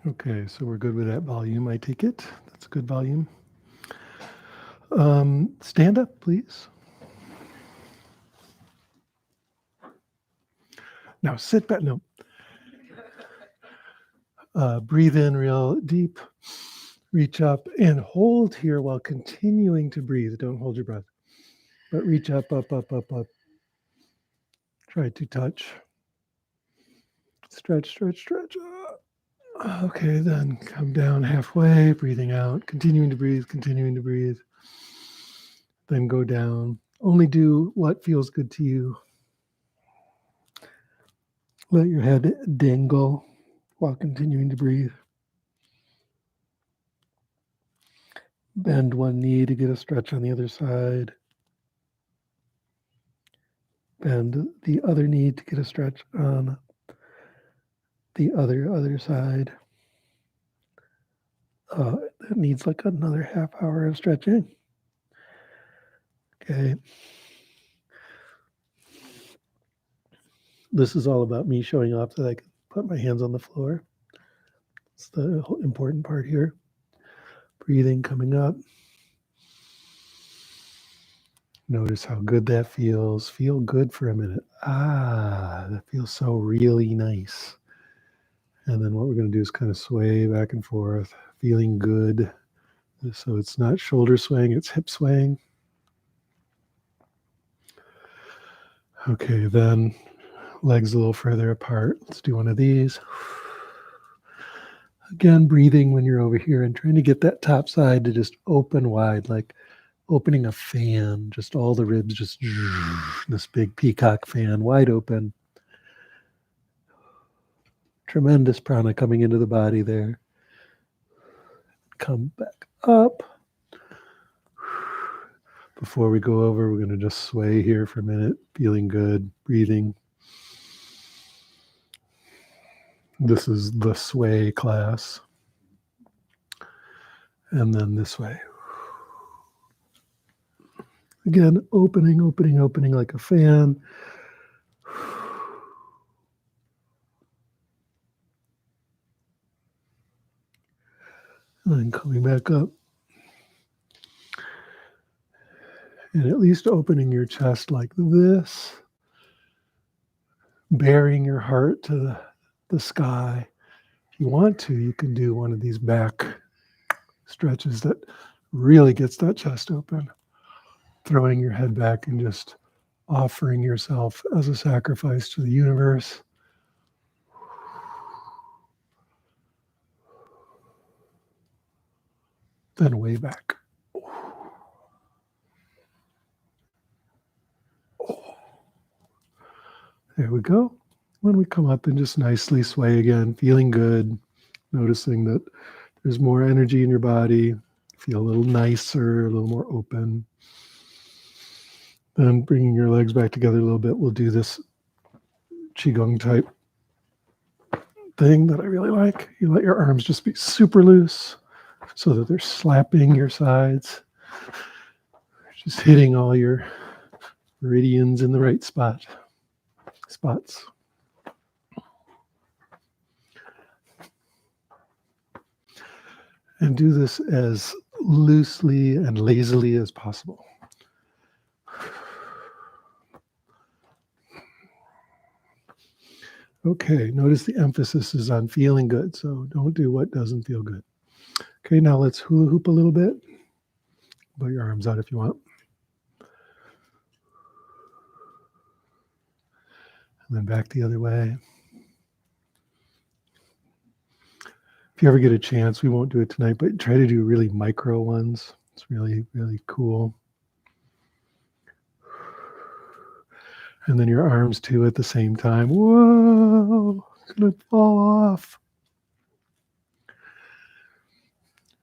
Okay, so we're good with that volume, I take it. That's a good volume. Stand up, please. Now sit back. No. Breathe in real deep. Reach up and hold here while continuing to breathe. Don't hold your breath, but reach up, up, up, up, up. Try to touch. Stretch, stretch, stretch. Okay, then come down halfway, breathing out, continuing to breathe, continuing to breathe. Then go down. Only do what feels good to you. Let your head dangle while continuing to breathe. Bend one knee to get a stretch on the other side. Bend the other knee to get a stretch on the other side. It needs like another half hour of stretching. Okay. This is all about me showing off that I can put my hands on the floor. It's the important part here. Breathing coming up. Notice how good that feels. Feel good for a minute. That feels so really nice. And then what we're going to do is kind of sway back and forth, feeling good. So it's not shoulder swaying, it's hip swaying. Okay, then legs a little further apart. Let's do one of these. Again, breathing when you're over here and trying to get that top side to just open wide, like opening a fan, just all the ribs, just this big peacock fan, wide open. Tremendous prana coming into the body there. Come back up. Before we go over, we're going to just sway here for a minute, feeling good, breathing. This is the sway class. And then this way. Again, opening, opening, opening like a fan. And then coming back up. And at least opening your chest like this. Bearing your heart to the sky. If you want to, you can do one of these back stretches that really gets that chest open. Throwing your head back and just offering yourself as a sacrifice to the universe. Then way back. There we go. When we come up and just nicely sway again, feeling good, noticing that there's more energy in your body, feel a little nicer, a little more open. Then bringing your legs back together a little bit, we'll do this Qigong type thing that I really like. You let your arms just be super loose so that they're slapping your sides, just hitting all your meridians in the right spots. And do this as loosely and lazily as possible. Okay, notice the emphasis is on feeling good, so don't do what doesn't feel good. Okay, now let's hula hoop a little bit. Put your arms out if you want. And then back the other way. If you ever get a chance, we won't do it tonight, but try to do really micro ones. It's really, really cool. And then your arms too at the same time. Whoa, it's going to fall off.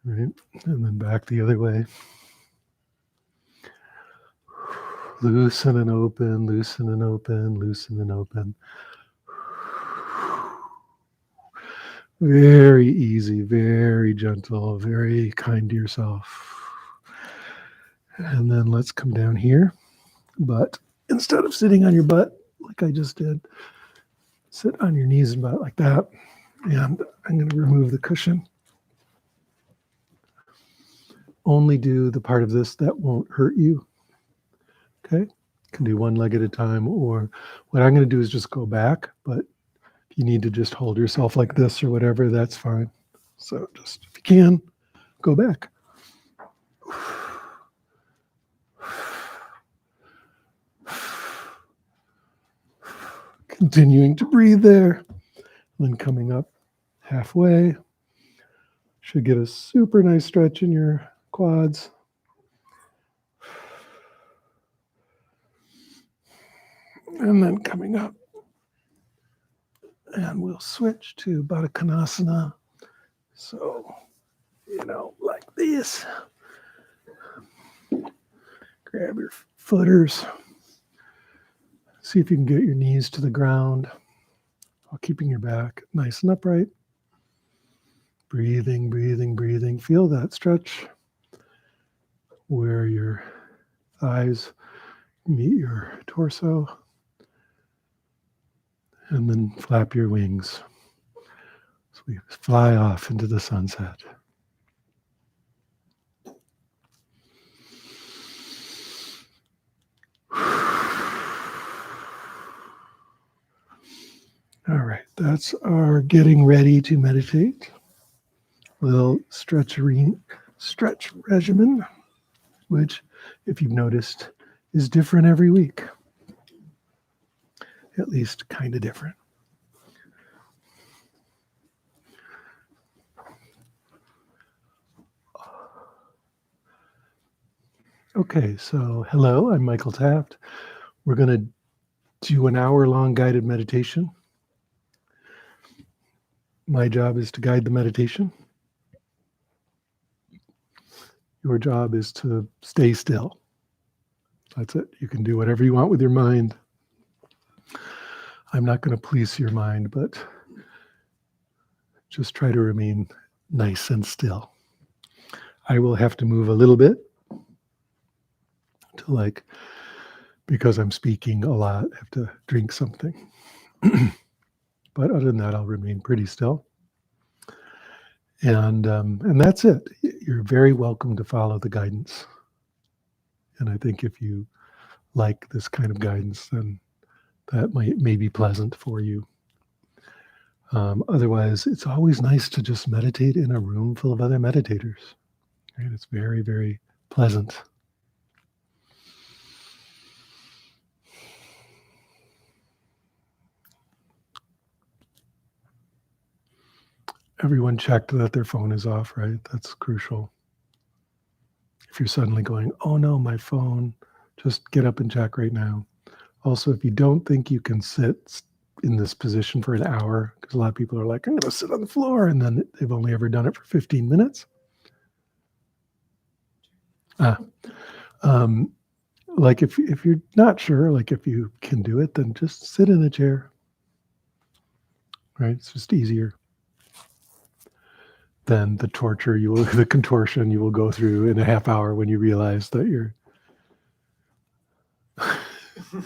Right, and then back the other way. Loosen and open, loosen and open, loosen and open. Very easy, very gentle, very kind to yourself. And then let's come down here. But instead of sitting on your butt like I just did, sit on your knees and butt like that. And I'm going to remove the cushion. Only do the part of this that won't hurt you. Okay? You can do one leg at a time, or what I'm going to do is just go back, but if you need to just hold yourself like this or whatever, that's fine. So just, if you can, go back. Continuing to breathe there. Then coming up halfway. Should get a super nice stretch in your quads. And then coming up. And we'll switch to Baddha Konasana. So, like this. Grab your footers. See if you can get your knees to the ground while keeping your back nice and upright. Breathing, breathing, breathing. Feel that stretch where your thighs meet your torso. And then flap your wings. So we fly off into the sunset. All right, that's our getting ready to meditate. Little stretch regimen, which, if you've noticed, is different every week. At least kind of different. Okay, so hello, I'm Michael Taft. We're going to do an hour-long guided meditation. My job is to guide the meditation. Your job is to stay still. That's it. You can do whatever you want with your mind. I'm not going to police your mind, but just try to remain nice and still. I will have to move a little bit to because I'm speaking a lot, I have to drink something. But other than that, I'll remain pretty still. And that's it. You're very welcome to follow the guidance. And I think if you like this kind of guidance, then that may be pleasant for you. Otherwise, it's always nice to just meditate in a room full of other meditators. Right? It's very, very pleasant. Everyone checked that their phone is off, right? That's crucial. If you're suddenly going, oh no, my phone, just get up and check right now. Also, if you don't think you can sit in this position for an hour, because a lot of people are like, I'm going to sit on the floor, and then they've only ever done it for 15 minutes. If you're not sure, if you can do it, then just sit in a chair. Right? It's just easier than the contortion you will go through in a half hour when you realize that you're. You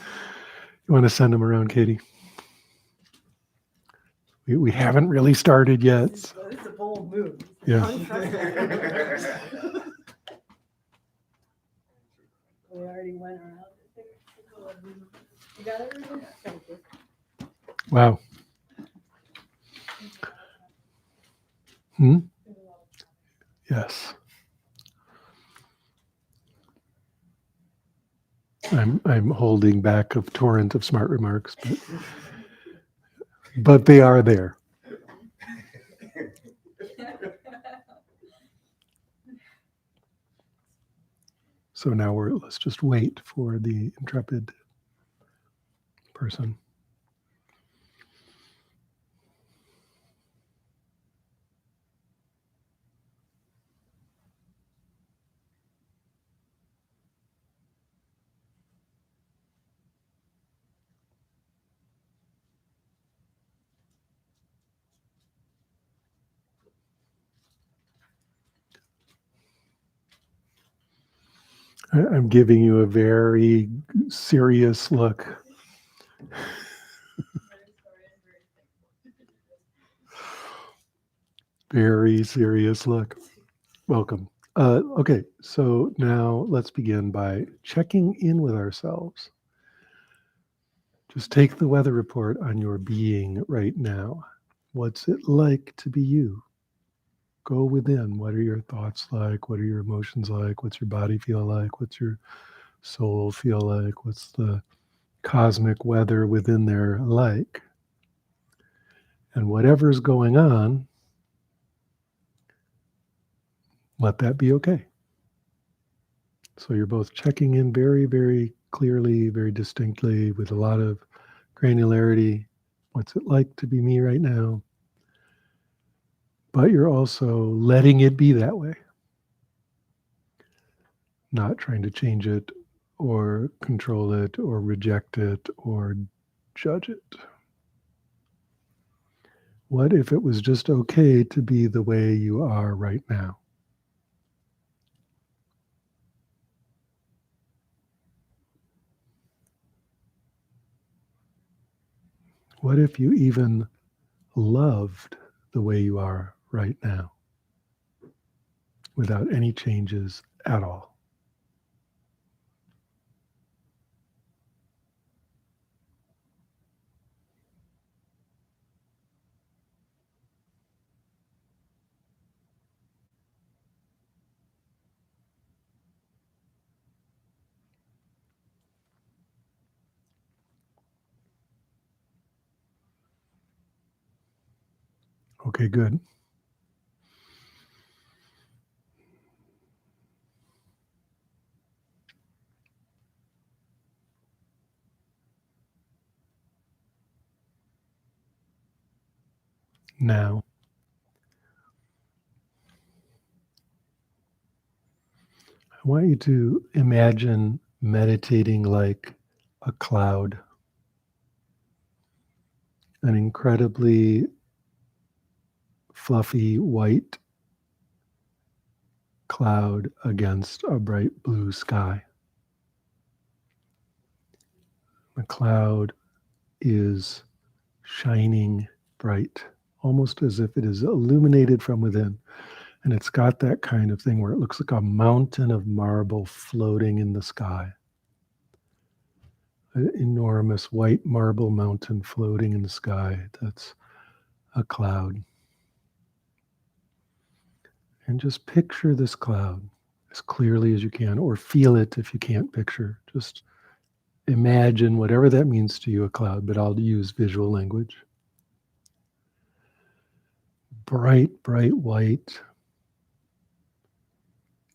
want to send them around, Katie? We haven't really started yet. It's a bold move. Yeah. We already went around. You got everything? Thank you. Wow. Yes. I'm holding back a torrent of smart remarks, but they are there. So now let's just wait for the intrepid person. I'm giving you a very serious look. Very serious look. Welcome. Okay, so now let's begin by checking in with ourselves. Just take the weather report on your being right now. What's it like to be you? Go within. What are your thoughts like? What are your emotions like? What's your body feel like? What's your soul feel like? What's the cosmic weather within there like? And whatever's going on, let that be okay. So you're both checking in very, very clearly, very distinctly, with a lot of granularity. What's it like to be me right now? But you're also letting it be that way, not trying to change it or control it or reject it or judge it. What if it was just okay to be the way you are right now? What if you even loved the way you are right now without any changes at all? Okay, good. Now, I want you to imagine meditating like a cloud, an incredibly fluffy white cloud against a bright blue sky. The cloud is shining bright, almost as if it is illuminated from within. And it's got that kind of thing where it looks like a mountain of marble floating in the sky. An enormous white marble mountain floating in the sky. That's a cloud. And just picture this cloud as clearly as you can, or feel it if you can't picture. Just imagine whatever that means to you, a cloud, but I'll use visual language. Bright, bright white,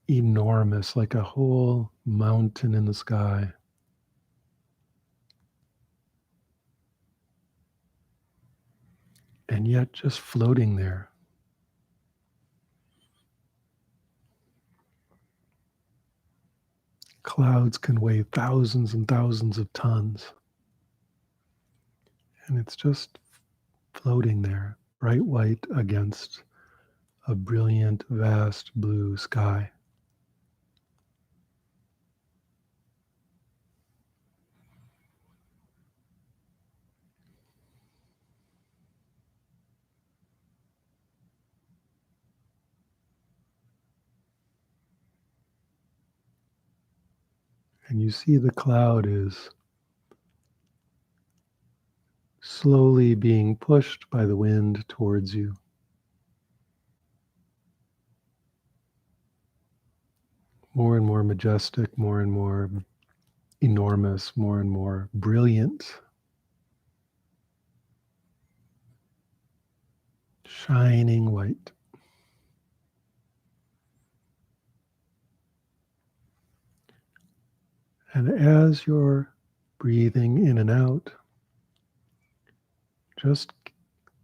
enormous, like a whole mountain in the sky. And yet just floating there. Clouds can weigh thousands and thousands of tons. And it's just floating there, bright white against a brilliant, vast blue sky. And you see the cloud is slowly being pushed by the wind towards you. More and more majestic, more and more enormous, more and more brilliant. Shining white. And as you're breathing in and out, just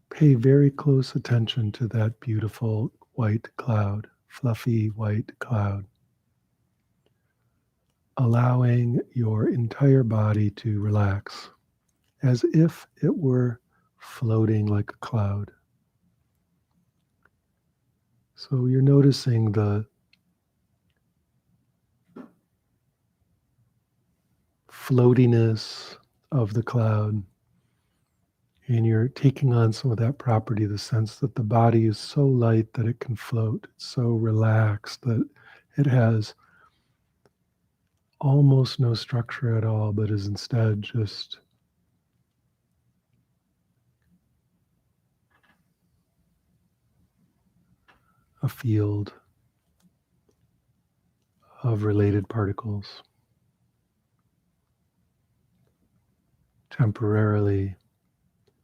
pay very close attention to that beautiful white cloud, fluffy white cloud, allowing your entire body to relax as if it were floating like a cloud. So you're noticing the floatiness of the cloud. And you're taking on some of that property, the sense that the body is so light that it can float, it's so relaxed that it has almost no structure at all, but is instead just a field of related particles, temporarily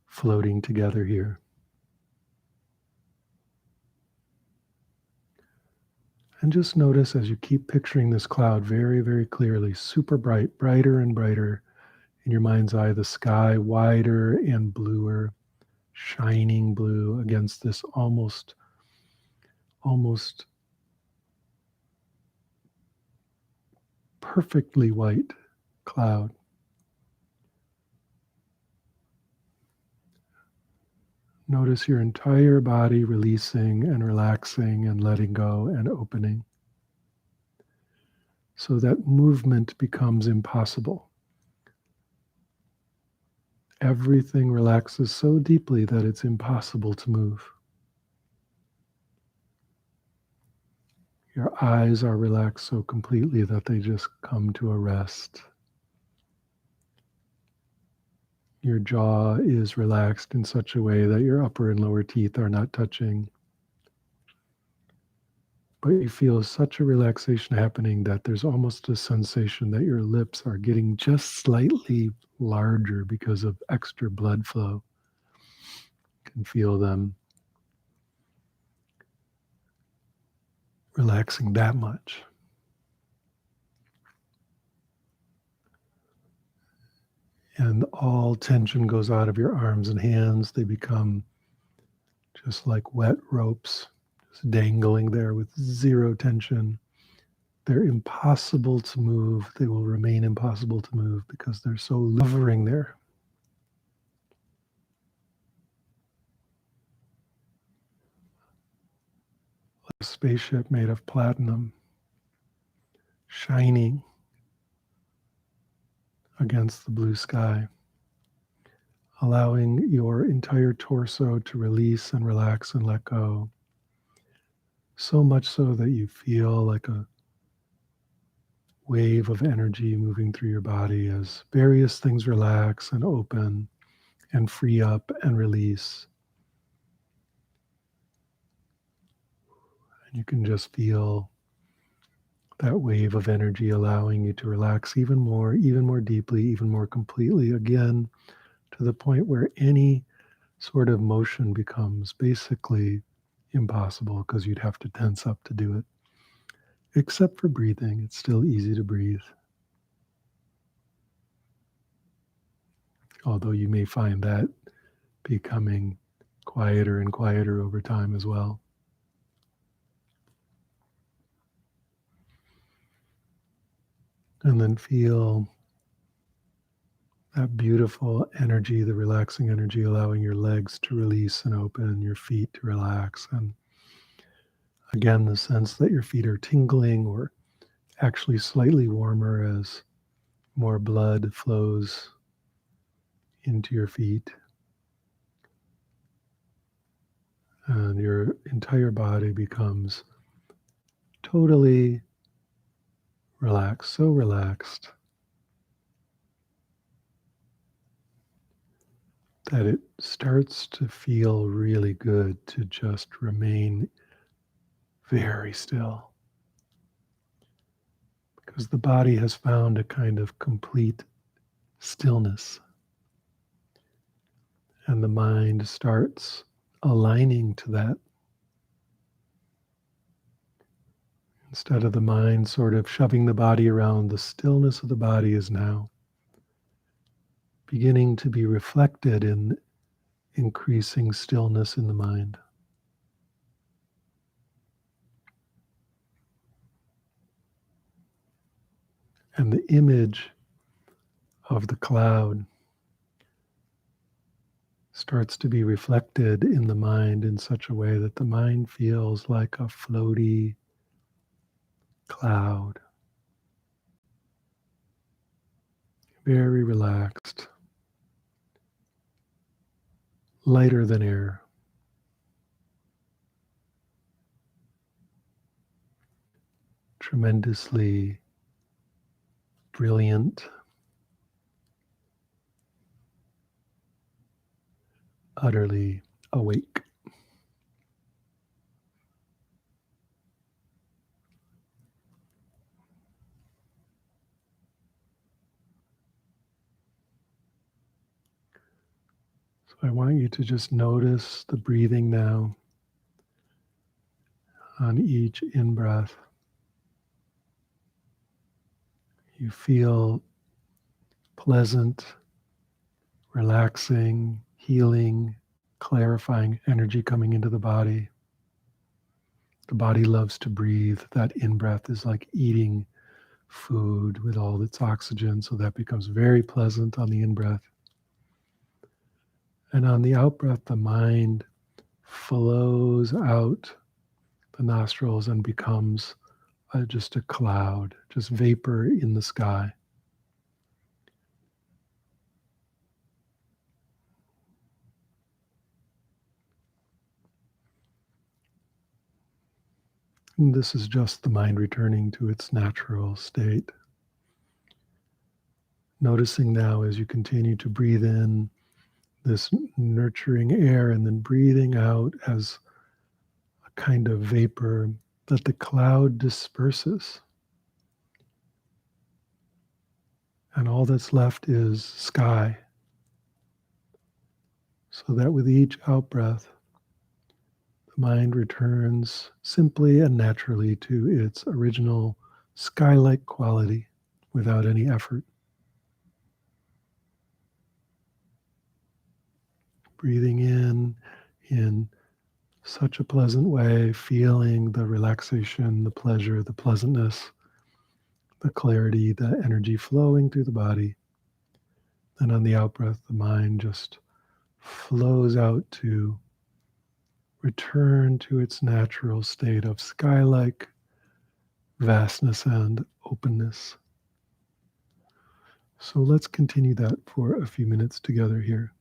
floating together here. And just notice as you keep picturing this cloud very, very clearly, super bright, brighter and brighter in your mind's eye, the sky wider and bluer, shining blue against this almost perfectly white cloud. Notice your entire body releasing and relaxing and letting go and opening, so that movement becomes impossible. Everything relaxes so deeply that it's impossible to move. Your eyes are relaxed so completely that they just come to a rest. Your jaw is relaxed in such a way that your upper and lower teeth are not touching. But you feel such a relaxation happening that there's almost a sensation that your lips are getting just slightly larger because of extra blood flow. You can feel them relaxing that much. And all tension goes out of your arms and hands. They become just like wet ropes, just dangling there with zero tension. They're impossible to move. They will remain impossible to move because they're so hovering there. Like a spaceship made of platinum, shining against the blue sky, allowing your entire torso to release and relax and let go. So much so that you feel like a wave of energy moving through your body as various things relax and open and free up and release. And you can just feel that wave of energy allowing you to relax even more deeply, even more completely, again, to the point where any sort of motion becomes basically impossible because you'd have to tense up to do it. Except for breathing, it's still easy to breathe. Although you may find that becoming quieter and quieter over time as well. And then feel that beautiful energy, the relaxing energy, allowing your legs to release and open, your feet to relax. And again, the sense that your feet are tingling or actually slightly warmer as more blood flows into your feet. And your entire body becomes totally relaxed, so relaxed that it starts to feel really good to just remain very still. Because the body has found a kind of complete stillness. And the mind starts aligning to that. Instead of the mind sort of shoving the body around, the stillness of the body is now beginning to be reflected in increasing stillness in the mind. And the image of the cloud starts to be reflected in the mind in such a way that the mind feels like a floaty cloud, very relaxed, lighter than air. Tremendously brilliant, utterly awake. So I want you to just notice the breathing now on each in-breath. You feel pleasant, relaxing, healing, clarifying energy coming into the body. The body loves to breathe. That in-breath is like eating food with all its oxygen, so that becomes very pleasant on the in-breath. And on the out-breath, the mind flows out the nostrils and becomes just a cloud, just vapor in the sky. And this is just the mind returning to its natural state. Noticing now as you continue to breathe in this nurturing air and then breathing out as a kind of vapor, that the cloud disperses. And all that's left is sky. So that with each out-breath, the mind returns simply and naturally to its original sky-like quality without any effort. Breathing in such a pleasant way, feeling the relaxation, the pleasure, the pleasantness, the clarity, the energy flowing through the body. Then on the out-breath, the mind just flows out to return to its natural state of sky-like vastness and openness. So let's continue that for a few minutes together here.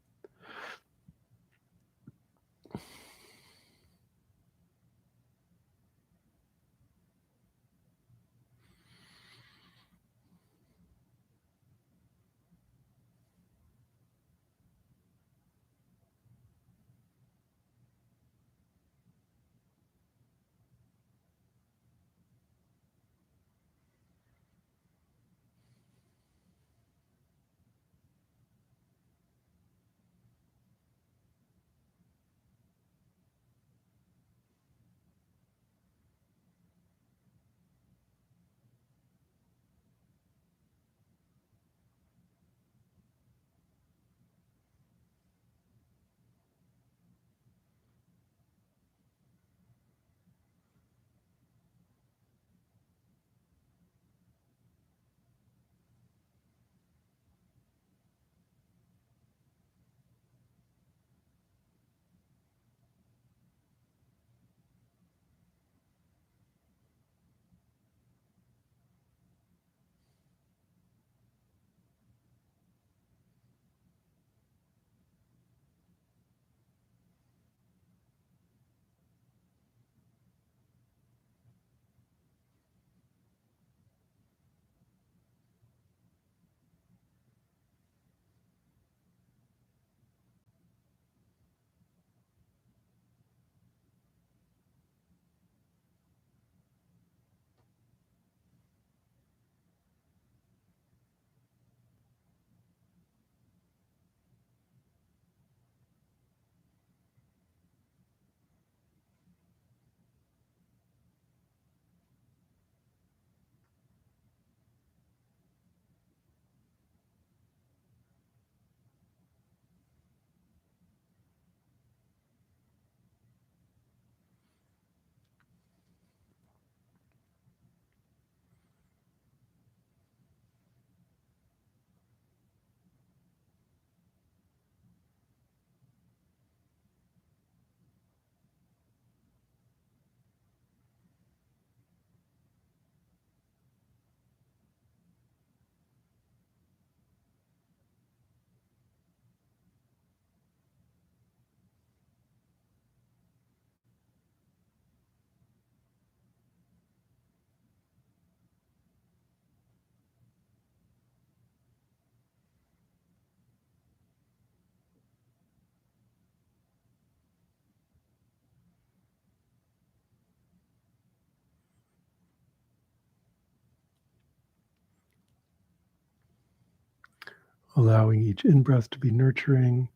allowing each in-breath to be nurturing,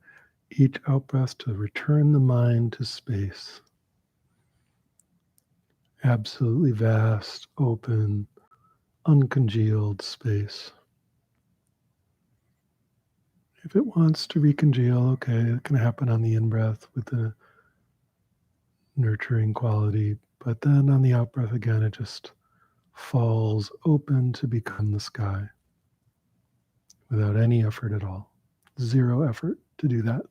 each out-breath to return the mind to space. Absolutely vast, open, uncongealed space. If it wants to recongeal, okay, it can happen on the in-breath with the nurturing quality, but then on the out-breath again, it just falls open to become the sky without any effort at all. Zero effort to do that.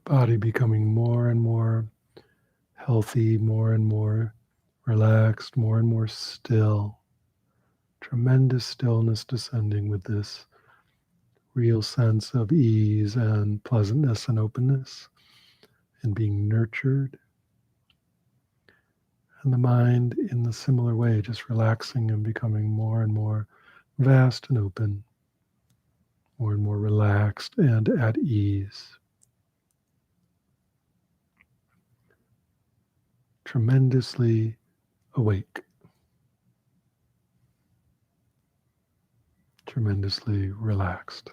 The body becoming more and more healthy, more and more relaxed, more and more still. Tremendous stillness descending with this real sense of ease and pleasantness and openness and being nurtured. And the mind in the similar way, just relaxing and becoming more and more vast and open, more and more relaxed and at ease. Tremendously awake, tremendously relaxed.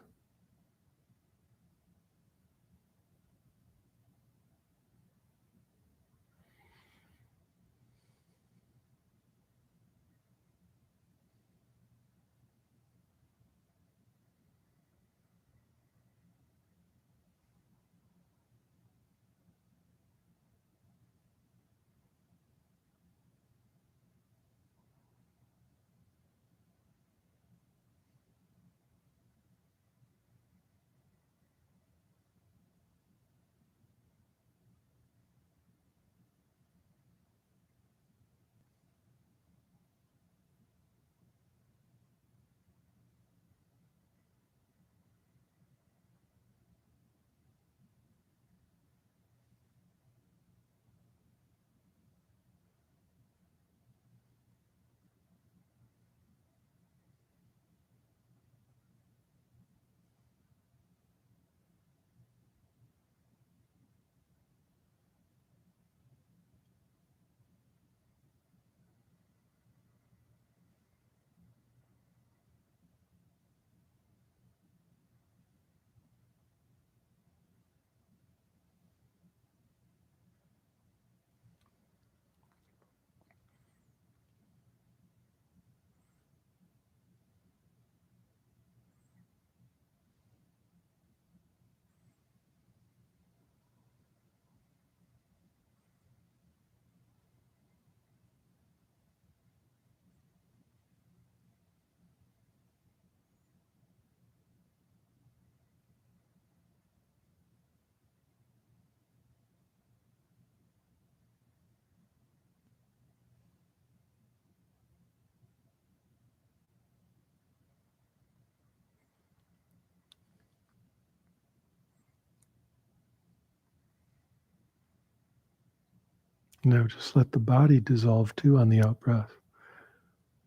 Now just let the body dissolve too on the out breath.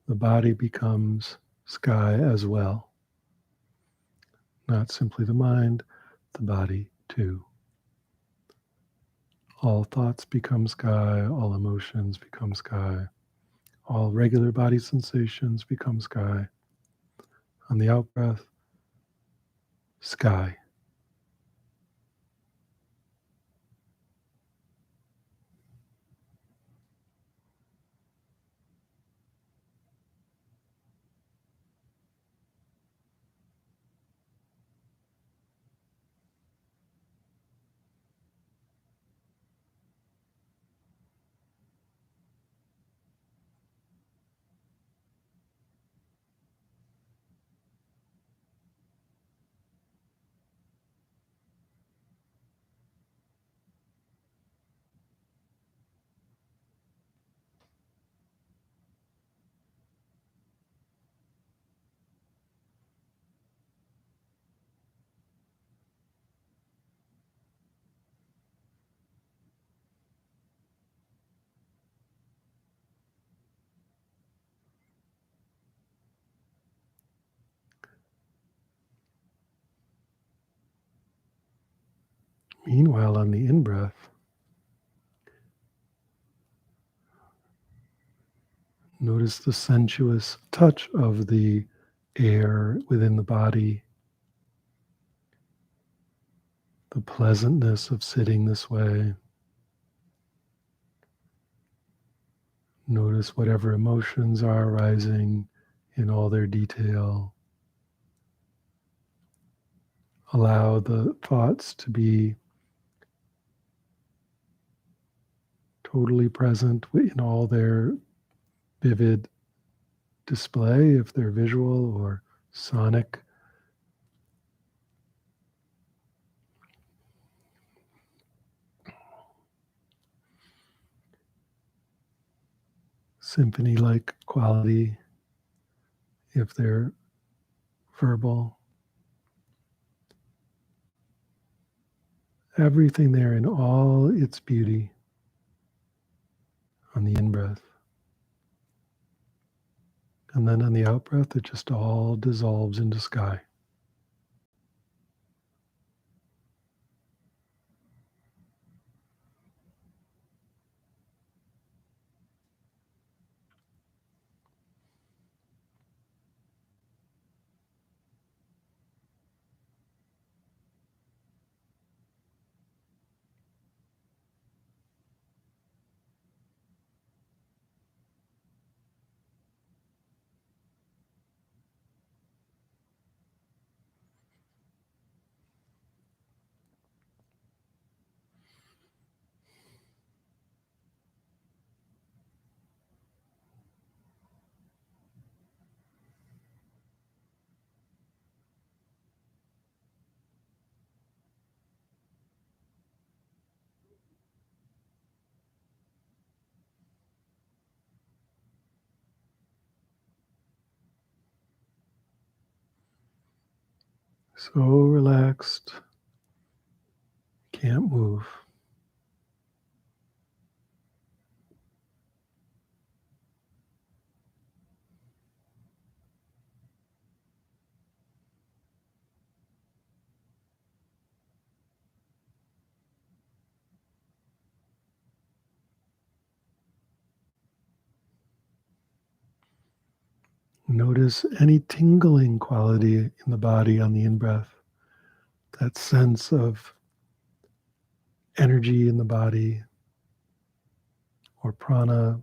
The body becomes sky as well. Not simply the mind, the body too. All thoughts become sky, all emotions become sky, all regular body sensations become sky. On the out breath, sky. Meanwhile, on the in-breath, notice the sensuous touch of the air within the body, the pleasantness of sitting this way. Notice whatever emotions are arising in all their detail. Allow the thoughts to be totally present in all their vivid display, if they're visual or sonic. Symphony-like quality, if they're verbal. Everything there in all its beauty on the in-breath. And then on the out-breath, it just all dissolves into sky. So relaxed, can't move. Notice any tingling quality in the body on the in-breath, that sense of energy in the body, or prana,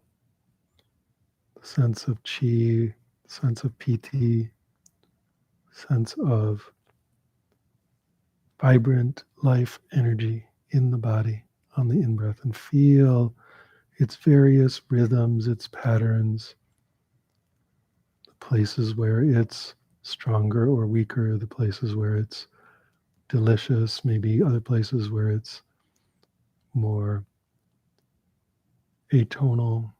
the sense of chi, sense of piti, sense of vibrant life energy in the body on the in-breath, and feel its various rhythms, its patterns, the places where it's stronger or weaker, the places where it's delicious, maybe other places where it's more atonal.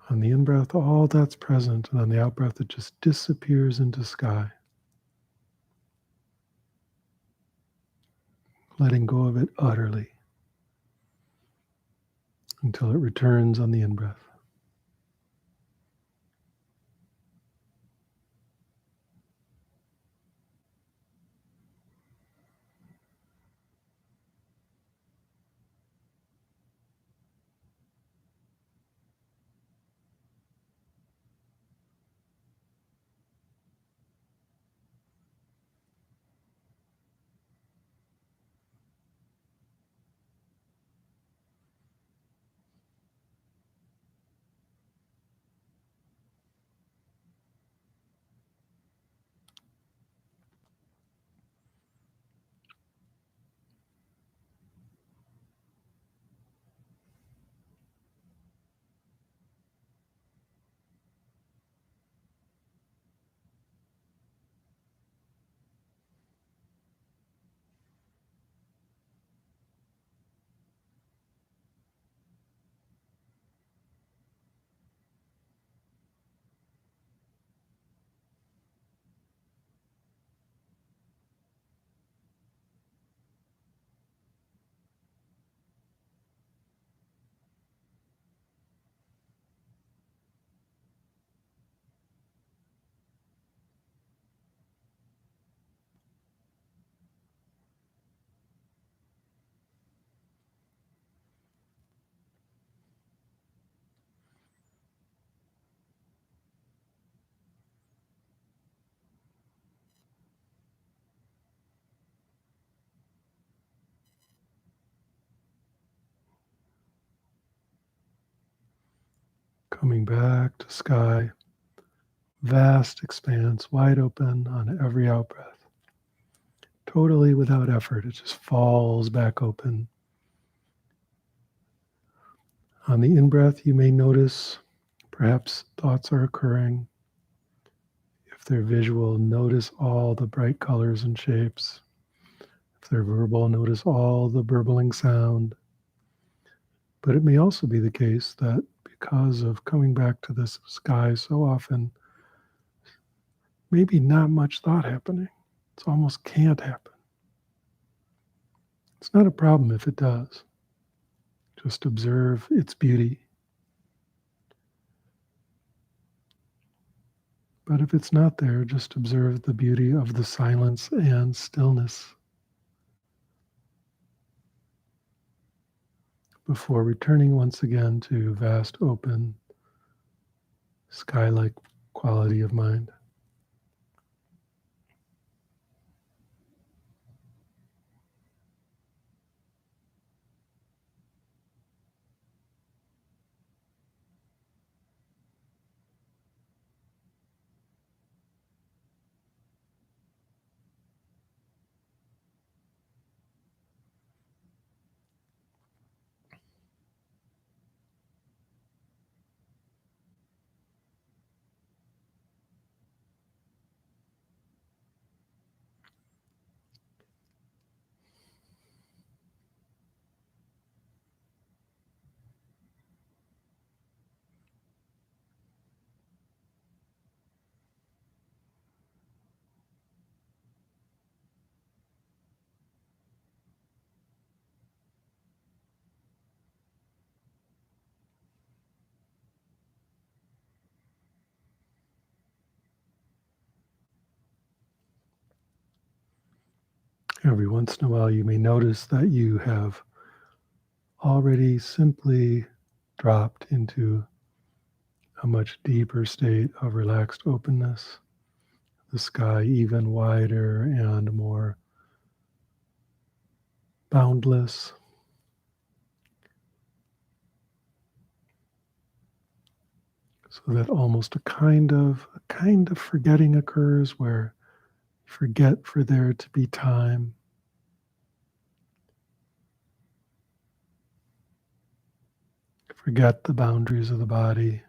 On the in-breath, all that's present, and on the out-breath, it just disappears into sky, letting go of it utterly until it returns on the in-breath. Coming back to sky, vast expanse, wide open on every out-breath. Totally without effort, it just falls back open. On the in-breath, you may notice perhaps thoughts are occurring. If they're visual, notice all the bright colors and shapes. If they're verbal, notice all the burbling sound. But it may also be the case that because of coming back to this sky so often, maybe not much thought happening. It almost can't happen. It's not a problem if it does. Just observe its beauty. But if it's not there, just observe the beauty of the silence and stillness before returning once again to vast, open, sky-like quality of mind. Every once in a while, you may notice that you have already simply dropped into a much deeper state of relaxed openness, the sky even wider and more boundless. So that almost a kind of forgetting occurs where you forget for there to be time. Forget the boundaries of the body.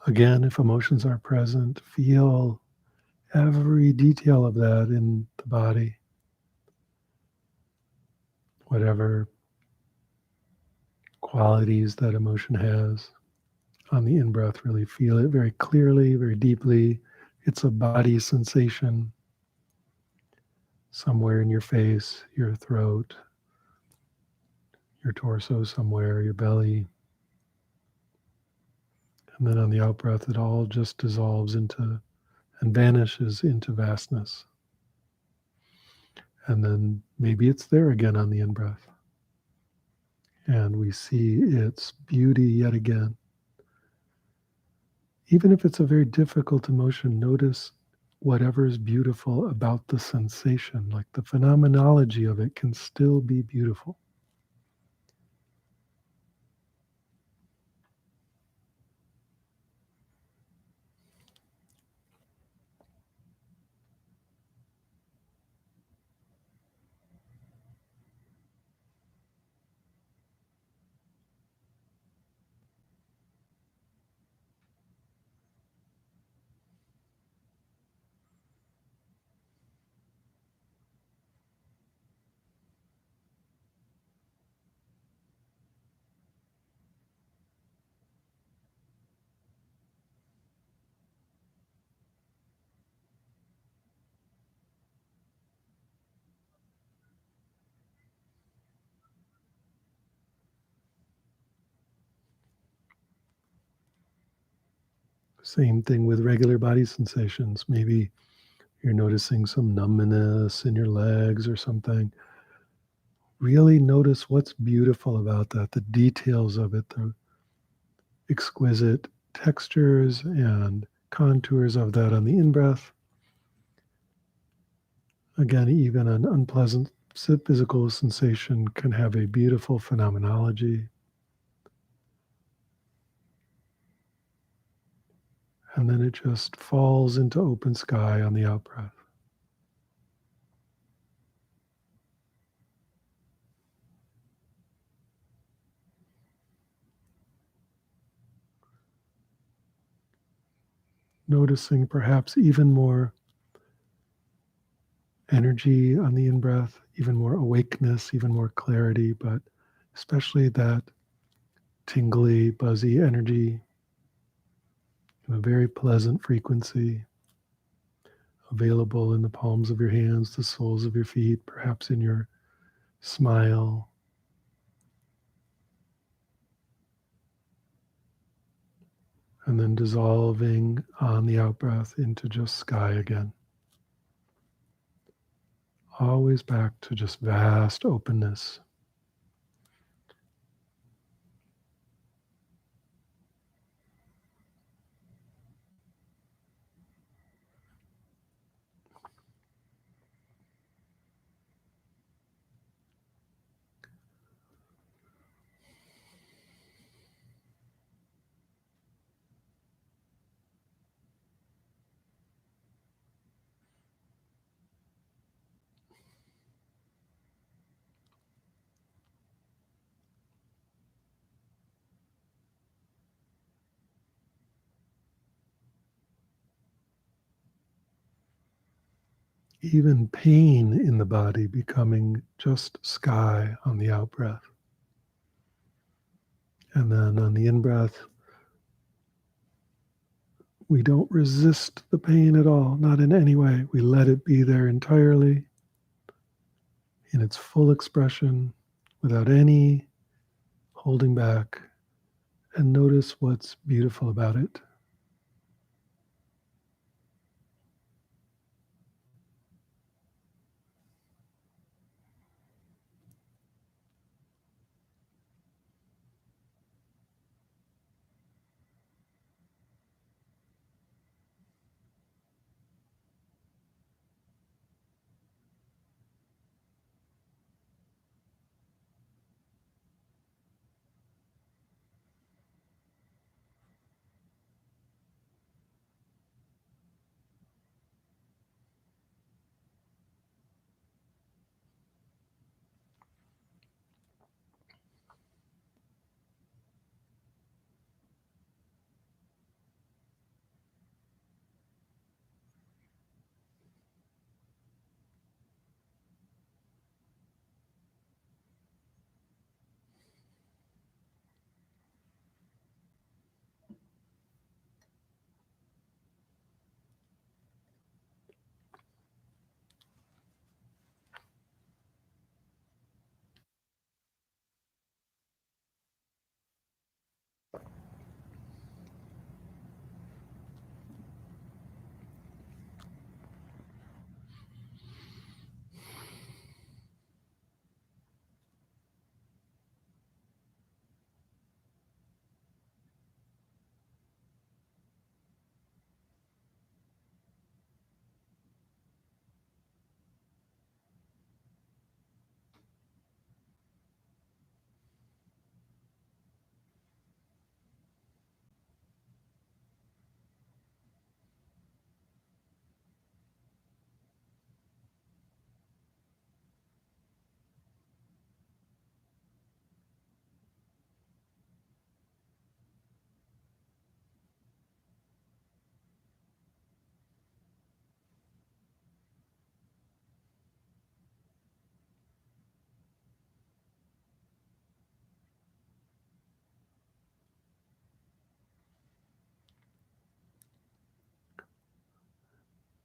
Again, if emotions are present, feel every detail of that in the body. Whatever qualities that emotion has. On the in-breath, really feel it very clearly, very deeply. It's a body sensation somewhere in your face, your throat, your torso somewhere, your belly. And then on the out-breath, it all just dissolves into and vanishes into vastness. And then maybe it's there again on the in-breath. And we see its beauty yet again. Even if it's a very difficult emotion, notice whatever is beautiful about the sensation, like the phenomenology of it can still be beautiful. Same thing with regular body sensations. Maybe you're noticing some numbness in your legs or something. Really notice what's beautiful about that, the details of it, the exquisite textures and contours of that on the in-breath. Again, even an unpleasant physical sensation can have a beautiful phenomenology. And then it just falls into open sky on the out-breath. Noticing perhaps even more energy on the in-breath, even more awakeness, even more clarity, but especially that tingly, buzzy energy in a very pleasant frequency available in the palms of your hands, the soles of your feet, perhaps in your smile. And then dissolving on the out-breath into just sky again. Always back to just vast openness. Even pain in the body becoming just sky on the out-breath. And then on the in-breath, we don't resist the pain at all, not in any way. We let it be there entirely in its full expression without any holding back, and notice what's beautiful about it.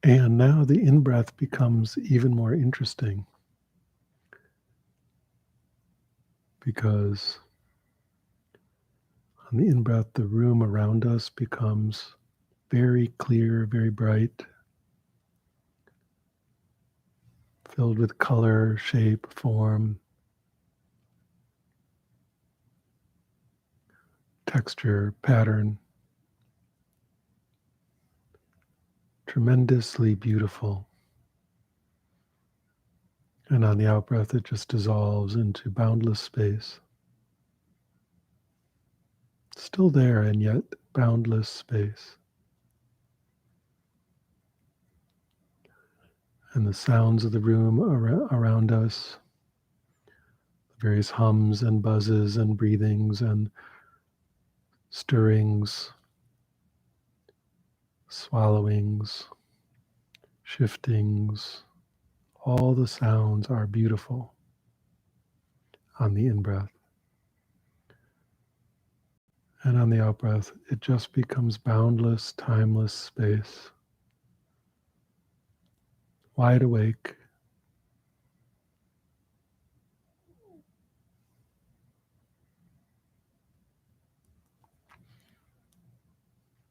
And now the in-breath becomes even more interesting because on the in-breath, the room around us becomes very clear, very bright, filled with color, shape, form, texture, pattern. Tremendously beautiful. And on the out breath, it just dissolves into boundless space. Still there, and yet boundless space. And the sounds of the room around us, various hums and buzzes and breathings and stirrings, swallowings, shiftings, all the sounds are beautiful on the in-breath. And on the out-breath, it just becomes boundless, timeless space. Wide awake.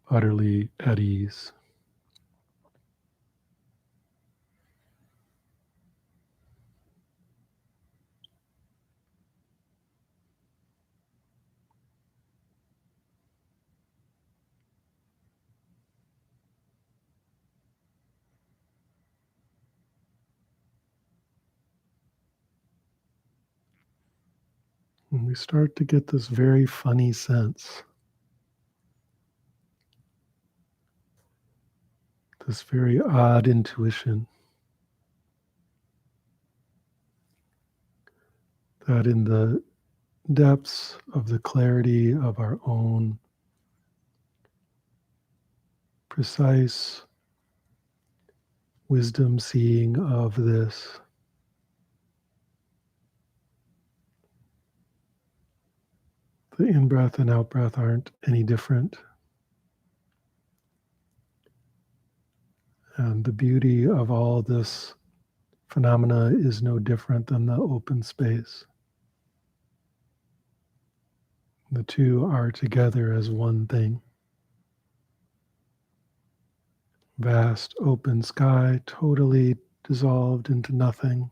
Utterly at ease. And we start to get this very funny sense, this very odd intuition that in the depths of the clarity of our own precise wisdom seeing of this, the in-breath and out-breath aren't any different. And the beauty of all this phenomena is no different than the open space. The two are together as one thing. Vast open sky, totally dissolved into nothing.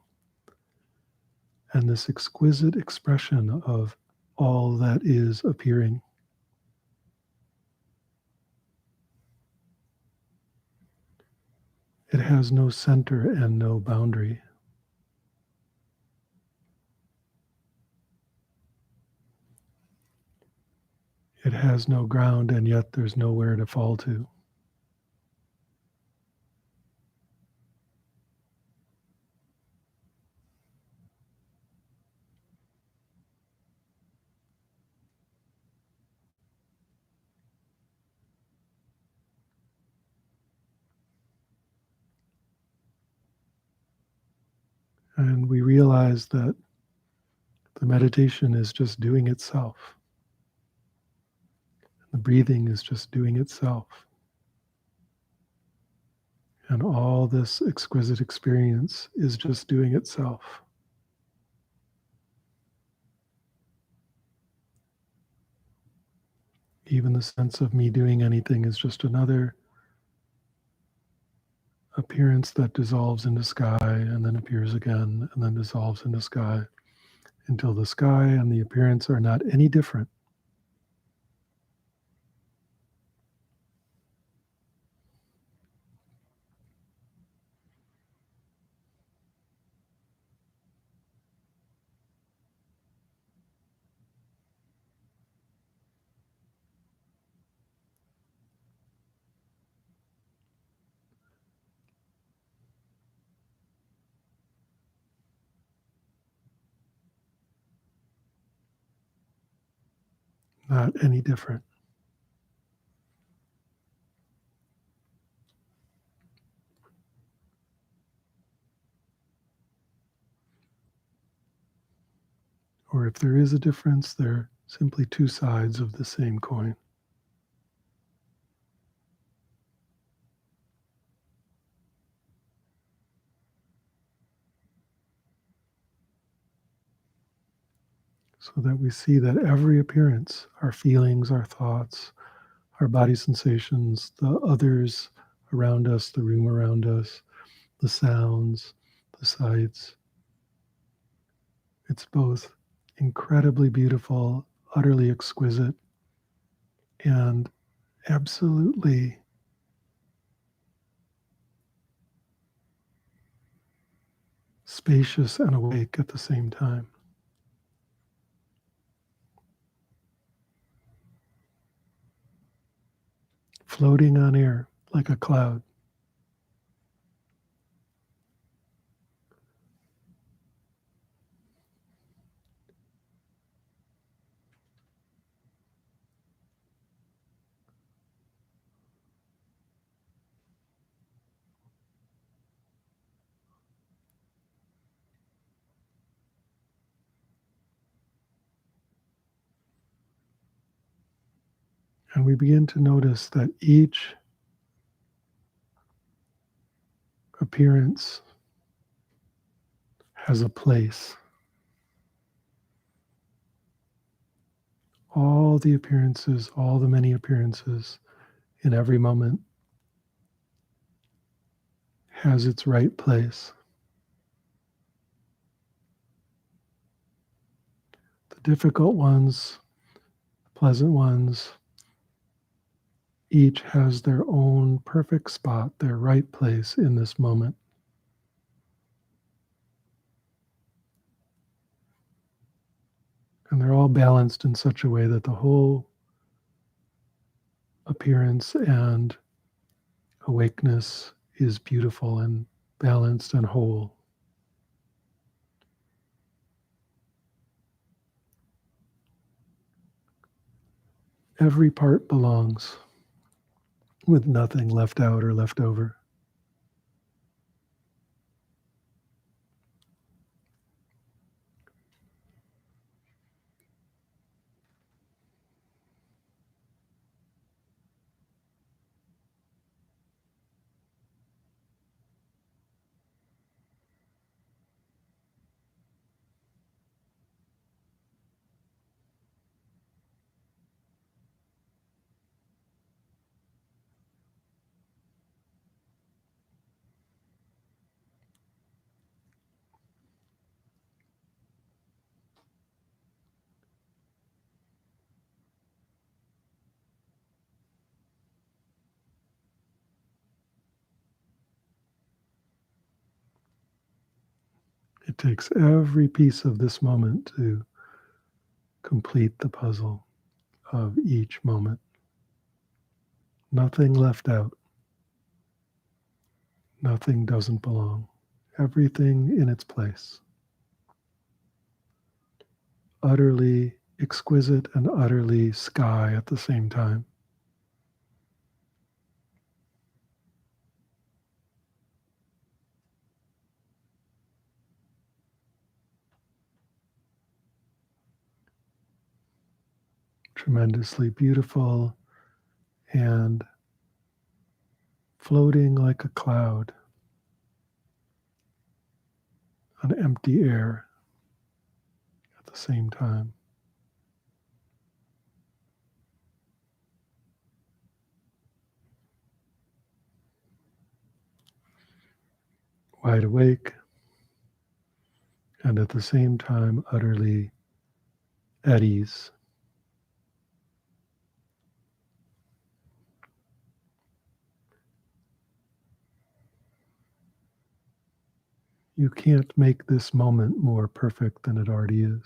And this exquisite expression of all that is appearing. It has no center and no boundary. It has no ground, and yet there's nowhere to fall to. And we realize that the meditation is just doing itself. The breathing is just doing itself. And all this exquisite experience is just doing itself. Even the sense of me doing anything is just another appearance that dissolves into sky and then appears again and then dissolves into sky until the sky and the appearance are not any different. Not any different. Or if there is a difference, they're simply two sides of the same coin. So that we see that every appearance, our feelings, our thoughts, our body sensations, the others around us, the room around us, the sounds, the sights. It's both incredibly beautiful, utterly exquisite, and absolutely spacious and awake at the same time. Floating on air like a cloud. And we begin to notice that each appearance has a place. All the appearances, all the many appearances in every moment has its right place. The difficult ones, pleasant ones, each has their own perfect spot, their right place in this moment. And they're all balanced in such a way that the whole appearance and awakeness is beautiful and balanced and whole. Every part belongs, with nothing left out or left over. It takes every piece of this moment to complete the puzzle of each moment. Nothing left out. Nothing doesn't belong. Everything in its place. Utterly exquisite and utterly sky at the same time. Tremendously beautiful and floating like a cloud on empty air at the same time. Wide awake and at the same time utterly at ease. You can't make this moment more perfect than it already is.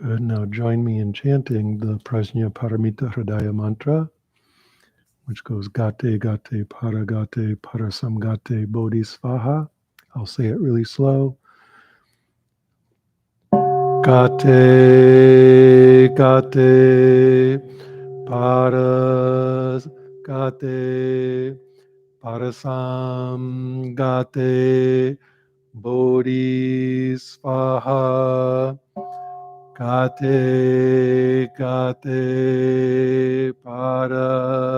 Good. Now join me in chanting the Prajna Paramita Hridaya mantra, which goes Gate, Gate, Pāragate, Pārasaṃgate, Bodhi, Svāhā. I'll say it really slow. Gate, Gate, Pāragate, Pārasaṃgate, Bodhi, Svāhā. Gate, Gate, Pāragate,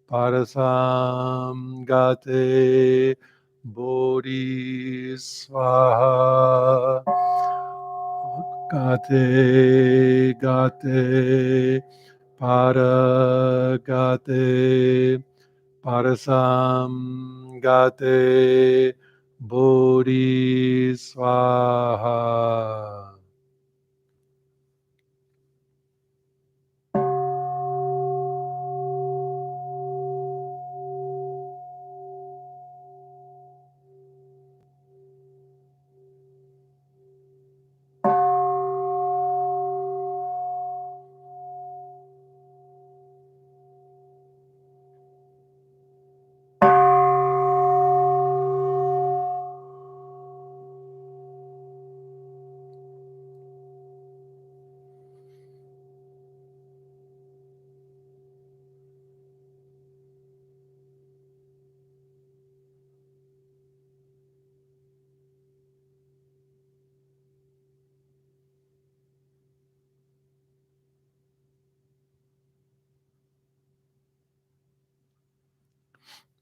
Pārasaṃgate, Bodhi, Svāhā. Gate, Gate, Pāragate, Pārasaṃgate, Bodhi, Svāhā.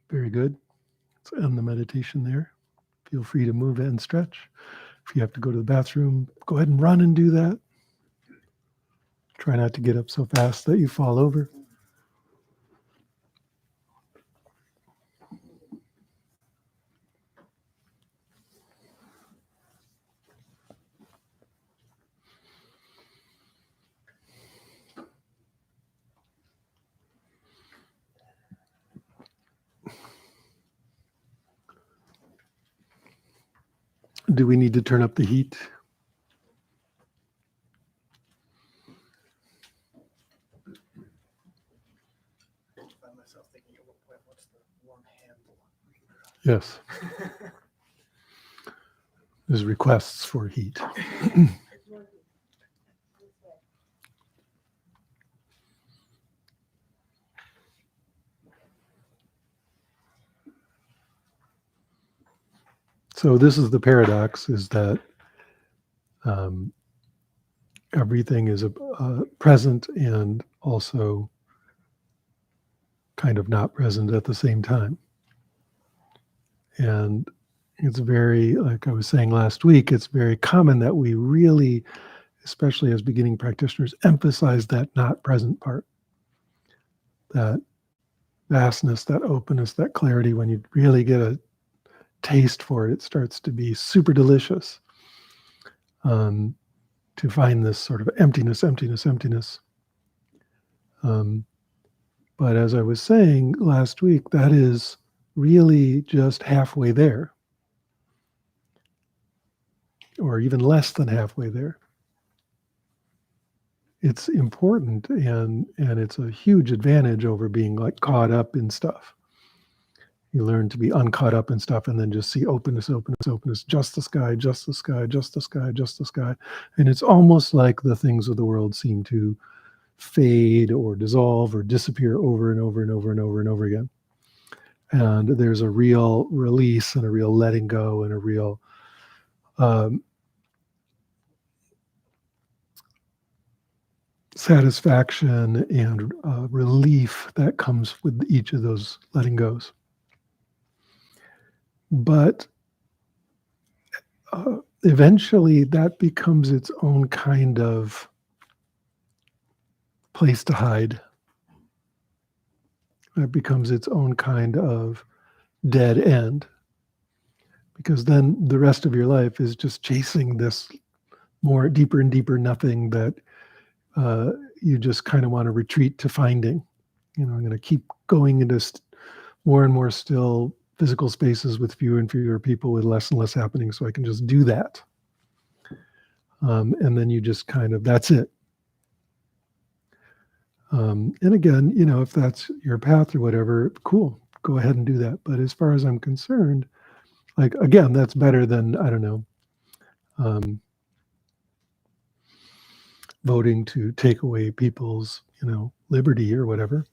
Very good. Let's end the meditation there. Feel free to move and stretch. If you have to go to the bathroom, go ahead and run and do that. Try not to get up so fast that you fall over. Do we need to turn up the heat? I find myself thinking at one point, what's the warm handle? Yes. There's requests for heat. So this is the paradox, is that everything is present and also kind of not present at the same time. And it's very, like I was saying last week, it's very common that we really, especially as beginning practitioners, emphasize that not present part, that vastness, that openness, that clarity. When you really get a taste for it, it starts to be super delicious. To find this sort of emptiness. But as I was saying last week, that is really just halfway there, or even less than halfway there. It's important, and it's a huge advantage over being like caught up in stuff. You learn to be uncaught up in stuff and then just see openness, just the sky. And it's almost like the things of the world seem to fade or dissolve or disappear over and over again. And there's a real release and a real letting go and a real satisfaction and relief that comes with each of those letting goes. But eventually that becomes its own kind of place to hide. It becomes its own kind of dead end. Because then the rest of your life is just chasing this more deeper and deeper nothing that you just kind of want to retreat to finding. I'm going to keep going into more and more still physical spaces with fewer and fewer people with less and less happening so I can just do that. And then you just kind of, that's it. And again, if that's your path or whatever, cool, go ahead and do that. But as far as I'm concerned, like, again, that's better than, I don't know, voting to take away people's, liberty or whatever.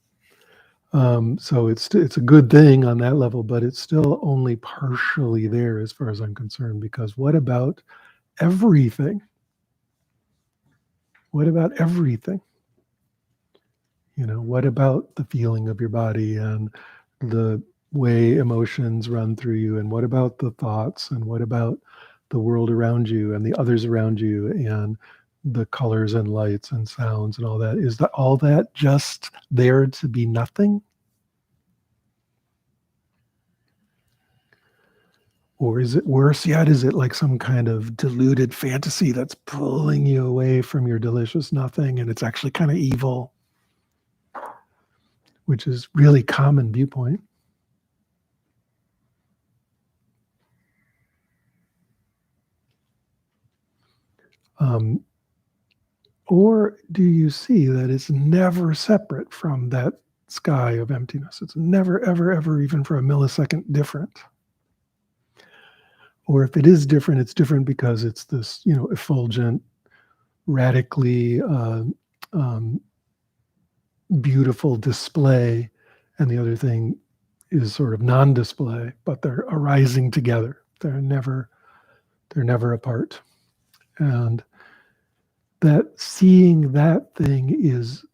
So it's a good thing on that level, but it's still only partially there as far as I'm concerned, because what about everything? What about everything? What about the feeling of your body and the way emotions run through you? And what about the thoughts? And what about the world around you and the others around you and the colors and lights and sounds and all that? Is that all that just there to be nothing? Or is it worse yet? Is it like some kind of deluded fantasy that's pulling you away from your delicious nothing, and it's actually kind of evil, which is really common viewpoint? Or do you see that it's never separate from that sky of emptiness? It's never, ever, ever, even for a millisecond, different. Or if it is different, it's different because it's this, effulgent, radically beautiful display, and the other thing is sort of non-display, but they're arising together. They're never apart. And that seeing that thing is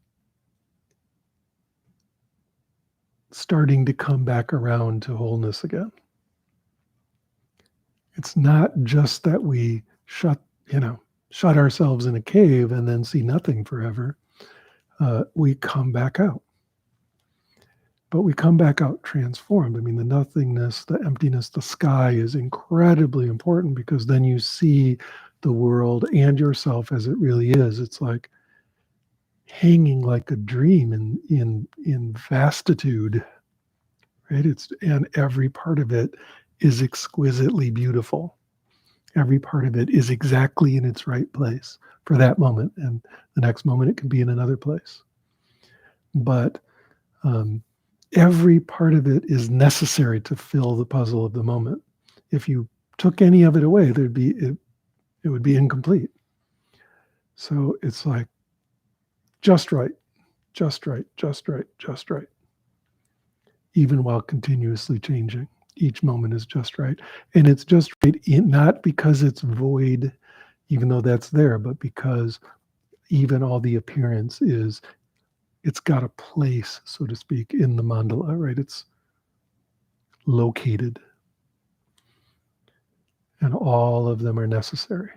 starting to come back around to wholeness again. It's not just that we shut ourselves in a cave and then see nothing forever. We come back out. But we come back out transformed. I mean, the nothingness, the emptiness, the sky is incredibly important, because then you see the world and yourself as it really is. It's like hanging like a dream in vastitude, right? And every part of it is exquisitely beautiful. Every part of it is exactly in its right place for that moment, and the next moment it can be in another place. But every part of it is necessary to fill the puzzle of the moment. If you took any of it away, it would be incomplete. So it's like just right, just right, just right, just right. Even while continuously changing, each moment is just right. And it's just right, not because it's void, even though that's there, but because even all the appearance it's got a place, so to speak, in the mandala, right? It's located. And all of them are necessary.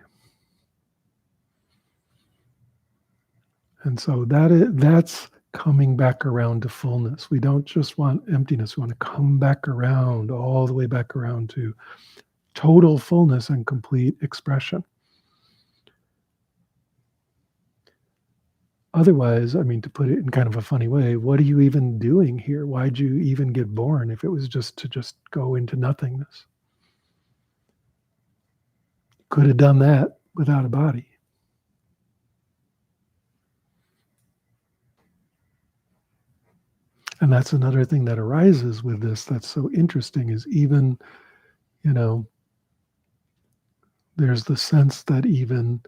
And so that's coming back around to fullness. We don't just want emptiness. We want to come back around, all the way back around to total fullness and complete expression. Otherwise, I mean, to put it in kind of a funny way, what are you even doing here? Why'd you even get born if it was just to just go into nothingness? Could have done that without a body. And that's another thing that arises with this that's so interesting, is even, there's the sense that even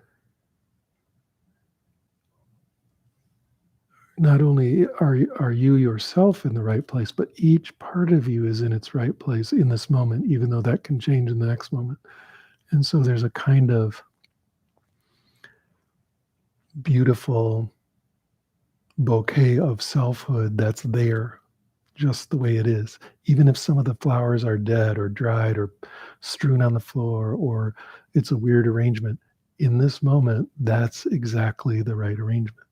not only are you yourself in the right place, but each part of you is in its right place in this moment, even though that can change in the next moment. And so there's a kind of beautiful bouquet of selfhood that's there just the way it is. Even if some of the flowers are dead or dried or strewn on the floor, or it's a weird arrangement, in this moment, that's exactly the right arrangement.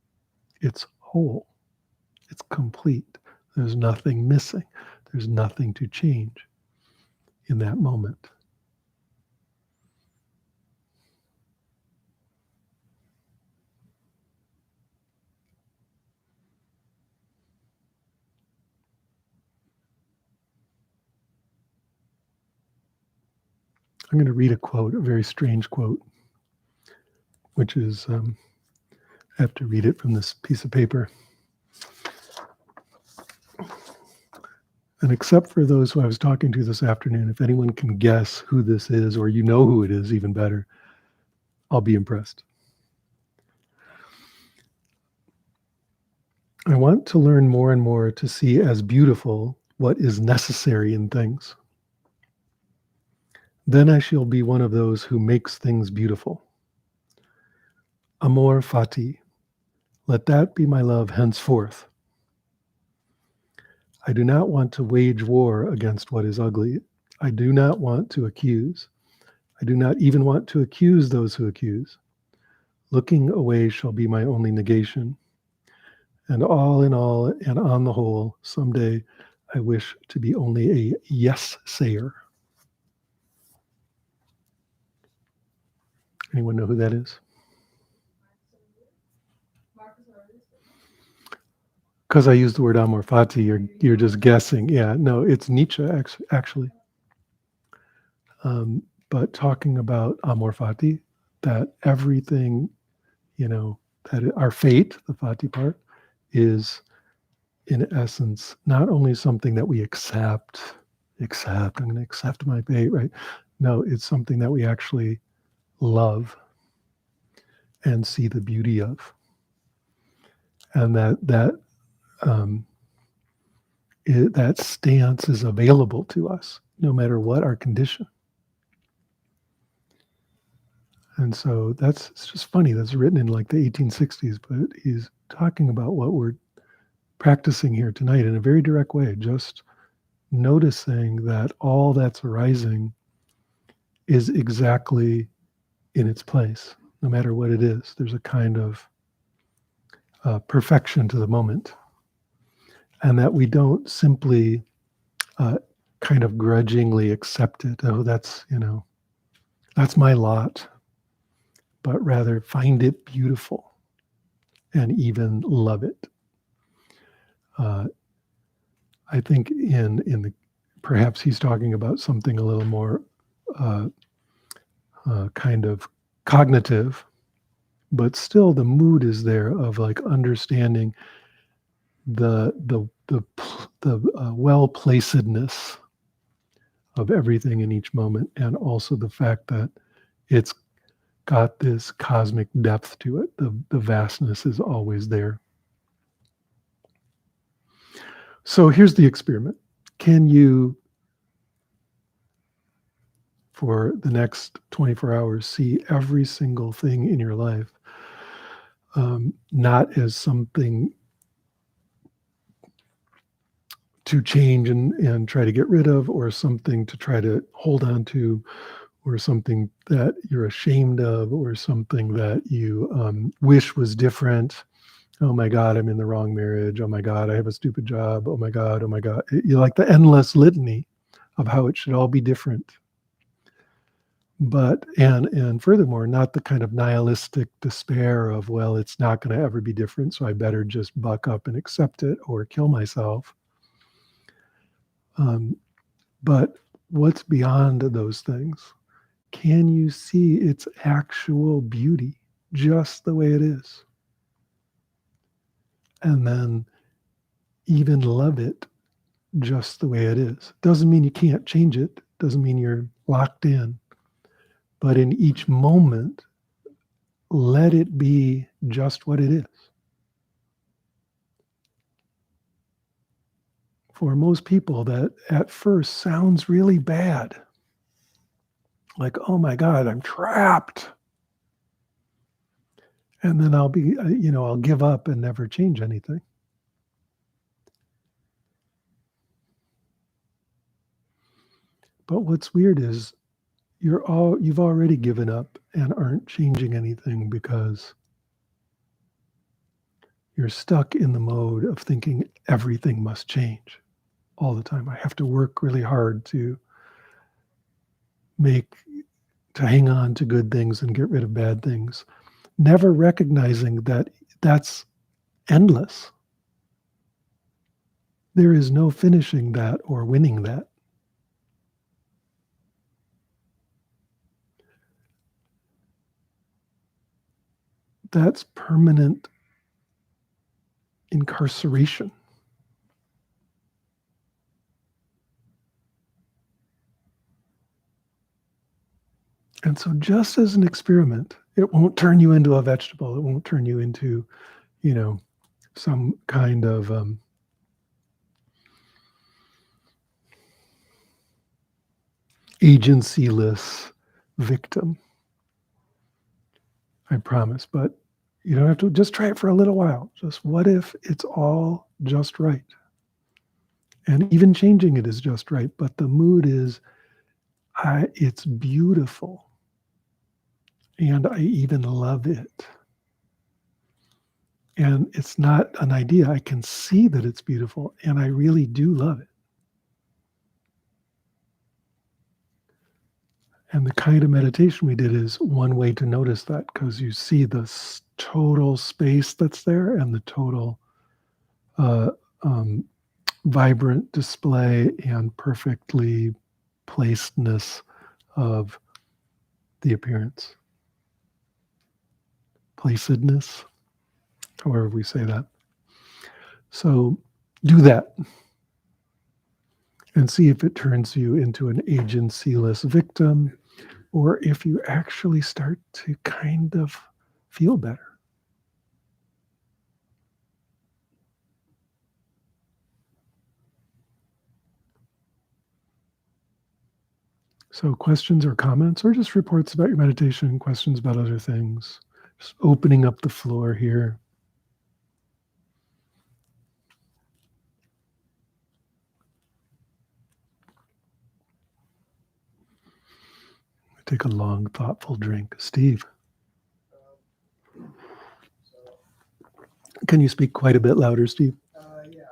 It's whole. It's complete. There's nothing missing. There's nothing to change in that moment. I'm going to read a quote, a very strange quote. which is, I have to read it from this piece of paper. And except for those who I was talking to this afternoon, if anyone can guess who this is, or you know who it is, even better, I'll be impressed. I want to learn more and more to see as beautiful what is necessary in things. Then I shall be one of those who makes things beautiful. Amor fati. Let that be my love henceforth. I do not want to wage war against what is ugly. I do not want to accuse. I do not even want to accuse those who accuse. Looking away shall be my only negation. And all in all, and on the whole, someday I wish to be only a yes-sayer. Anyone know who that is? Because I used the word amor fati, you're just guessing. Yeah, no, it's Nietzsche, actually. But talking about amor fati, that everything, that our fate, the fati part, is in essence not only something that we accept, I'm going to accept my fate, right? No, it's something that we actually love and see the beauty of. And that stance is available to us no matter what our condition. And so it's just funny. That's written in like the 1860s, but he's talking about what we're practicing here tonight in a very direct way, just noticing that all that's arising is exactly in its place, no matter what it is. There's a kind of perfection to the moment. And that we don't simply kind of grudgingly accept it. Oh, that's my lot. But rather find it beautiful and even love it. I think in the perhaps he's talking about something a little more kind of cognitive, but still the mood is there of like understanding the well-placedness of everything in each moment, and also the fact that it's got this cosmic depth to it. The vastness is always there. So here's the experiment. Can you, for the next 24 hours, see every single thing in your life not as something to change and try to get rid of, or something to try to hold on to, or something that you're ashamed of, or something that you wish was different? Oh my God, I'm in the wrong marriage. Oh my God, I have a stupid job. Oh my God, oh my God. You like the endless litany of how it should all be different. But, and furthermore, not the kind of nihilistic despair of, well, it's not going to ever be different, so I better just buck up and accept it or kill myself. But what's beyond those things? Can you see its actual beauty just the way it is? And then even love it just the way it is. Doesn't mean you can't change it. Doesn't mean you're locked in. But in each moment, let it be just what it is. For most people, that at first sounds really bad. Like, oh my God, I'm trapped. And then I'll give up and never change anything. But what's weird is you've already given up and aren't changing anything, because you're stuck in the mode of thinking everything must change all the time. I have to work really hard to hang on to good things and get rid of bad things, never recognizing that that's endless. There is no finishing that or winning that. that's permanent incarceration. And so just as an experiment, it won't turn you into a vegetable. It won't turn you into, some kind of agency-less victim. I promise. But you don't have to, just try it for a little while. Just what if it's all just right? And even changing it is just right. But the mood is, it's beautiful. And I even love it. And it's not an idea. I can see that it's beautiful, and I really do love it. And the kind of meditation we did is one way to notice that, because you see the total space that's there and the total vibrant display and perfectly placedness of the appearance. Placedness, however we say that. So do that and see if it turns you into an agency-less victim, or if you actually start to kind of feel better. So questions or comments, or just reports about your meditation, questions about other things. Just opening up the floor here. Take a long, thoughtful drink. Steve, So, can you speak quite a bit louder, Steve? yeah,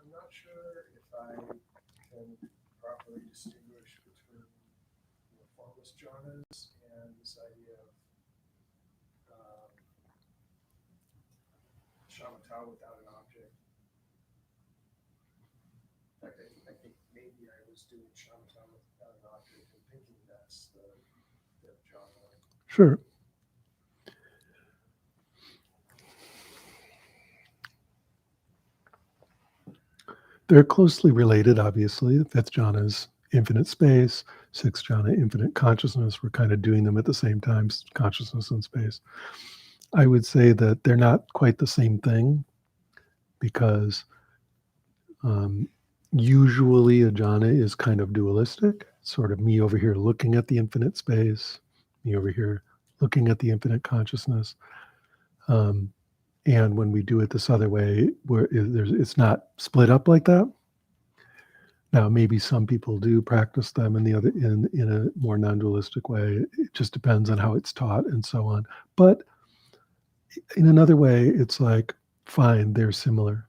I'm not sure if I can properly distinguish between formless jhanas and this idea of shamatha without an object. In fact, I think maybe I was doing shamatha without an object and thinking that's the jhana. Sure. They're closely related, obviously. The fifth jhana is infinite space, sixth jhana, infinite consciousness. We're kind of doing them at the same time, consciousness and space. I would say that they're not quite the same thing, because usually a jhana is kind of dualistic, sort of me over here looking at the infinite space, me over here looking at the infinite consciousness. And when we do it this other way, where it's not split up like that. Now, maybe some people do practice them in a more non-dualistic way. It just depends on how it's taught and so on. But in another way, it's like, fine, they're similar.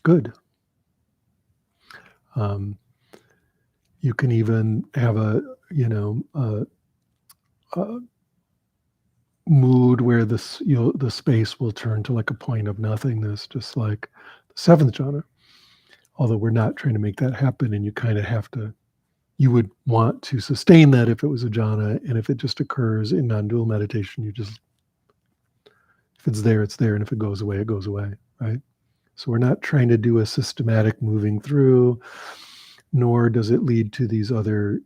Good. You can even have a mood where the space will turn to like a point of nothingness, just like the seventh jhana. Although we're not trying to make that happen, and you kind of have to, you would want to sustain that if it was a jhana, and if it just occurs in non-dual meditation, if it's there, it's there, and if it goes away, it goes away, right? So we're not trying to do a systematic moving through, nor does it lead to these other,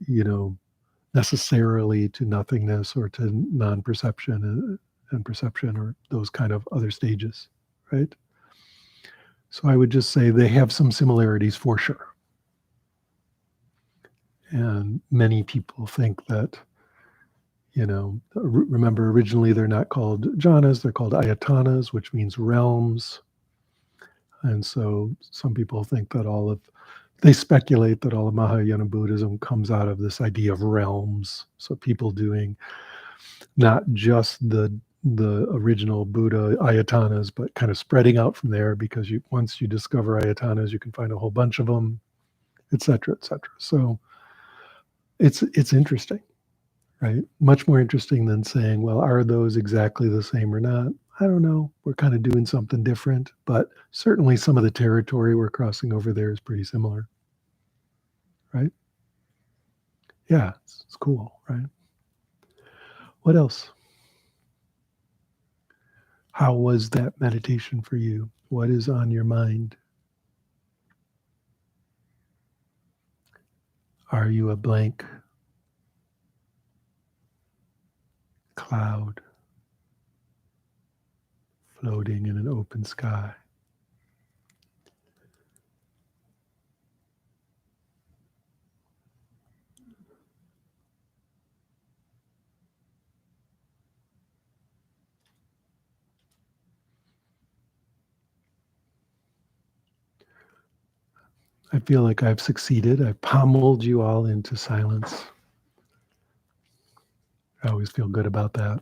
necessarily to nothingness or to non-perception and perception, or those kind of other stages, right? So I would just say they have some similarities for sure. And many people think that, remember originally they're not called jhanas, they're called ayatanas, which means realms. And so some people think that they speculate that all of Mahayana Buddhism comes out of this idea of realms. So people doing not just the original Buddha ayatanas, but kind of spreading out from there, because once you discover ayatanas, you can find a whole bunch of them, et cetera, et cetera. So it's interesting, right? Much more interesting than saying, well, are those exactly the same or not? I don't know. We're kind of doing something different, but certainly some of the territory we're crossing over there is pretty similar, right? Yeah, it's cool, right? What else? How was that meditation for you? What is on your mind? Are you a blank cloud floating in an open sky? I feel like I've succeeded. I've pommeled you all into silence. I always feel good about that.